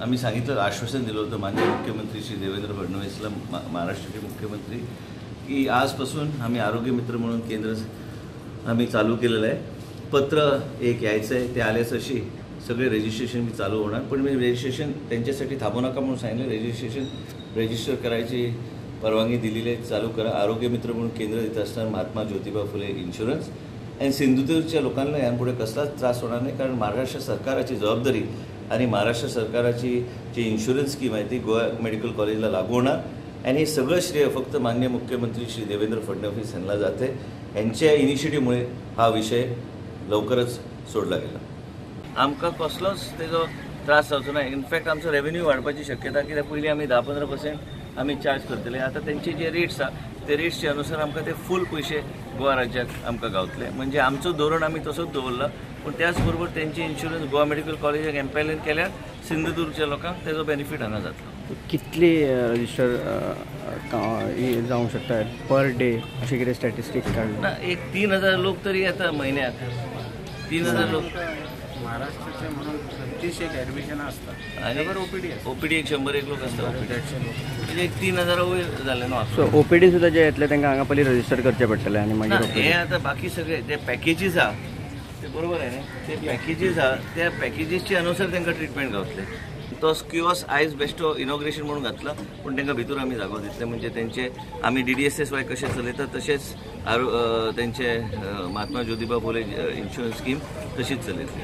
आम्ही सांगितलं, आश्वासन दिलं होतं माननीय मुख्यमंत्री श्री देवेंद्र फडणवीसला, महाराष्ट्राचे मुख्यमंत्री, की आजपासून आम्ही आरोग्य मित्र म्हणून केंद्र आम्ही चालू केलेलं आहे. पत्र एक यायचं आहे, ते आल्याच अशी सगळे रजिस्ट्रेशन मी चालू होणार. पण मी रजिस्ट्रेशन त्यांच्यासाठी थांबू नका म्हणून सांगितलं. रजिस्टर करायची परवानगी दिलेली आहे, चालू करा. आरोग्य मित्र म्हणून केंद्र देत असताना महात्मा ज्योतिबा फुले इन्शुरन्स आणि सिंधुदुर्गच्या लोकांना यापुढे कसलाच त्रास होणार नाही, कारण महाराष्ट्र सरकाराची जबाबदारी आणि महाराष्ट्र सरकाराची जी इन्शुरन्स स्कीम आहे ती गोवा मेडिकल कॉलेजला लागू होणार. आणि हे सगळं श्रेय फक्त माननीय मुख्यमंत्री श्री देवेंद्र फडणवीस यांना जाते. यांच्या इनिशिएटिव्हमुळे हा विषय लवकरच सोडला गेला. आमकां कसलोच तेजो त्रास जावचो ना. इनफॅक्ट आमचो रेव्हेन्यू वाडपाची शक्यता, कित्याक पयलीं आमी 10-15% आमी चार्ज करतले. आतां तेंचे जे रेट्स आसा ते रेट्सच्या अनुसार आमकां ते फूल पयशे गोवा राज्याक आमकां गावतले. म्हणजे आमचो धोरण आमी तसोच दवरला. पूण त्याच बरोबर तेंचे इन्शुरन्स गोवा मेडिकल कॉलेजाक एम्पॅनल केल्यार सिंधुदुर्गच्या लोकांक तेजो बेनिफीट हांगा जातलो. कितली रजिस्टर जावंक शकता पर डे, अशें कितें स्टॅटिस्टिक्स काडला ना? एक 3000 लोक तरी येता म्हयन्याक. 3000 लोक महाराष्ट्राचे म्हणून 36 ॲडमिशन असतात आणि ओपीडी 100 लोक असतात. ओपीडी एक 3000 वयर जालें न्हू. सो ओपीडी सुद्दां जे येतले तांकां हांगा पयलीं रजिस्टर करचें पडटलें आनी मागीर हे आतां बाकी सगळे ते पॅकेजीस आहा ते बरोबर आहे न्ही. ते पॅकेजीस आहा त्या पॅकेजीसच्या अनुसार तांकां ट्रिटमेंट गावतले. तो किओस आयज बेश्टो इनॉग्रेशन म्हणून घातला, पूण तांकां भितर आमी जागो दितले. म्हणजे तेंचे आमी DDSS कशें चलयतात तशेंच तेंचे महात्मा ज्योतिबा फुले इन्शुरन्स स्कीम तशीच चलयतली.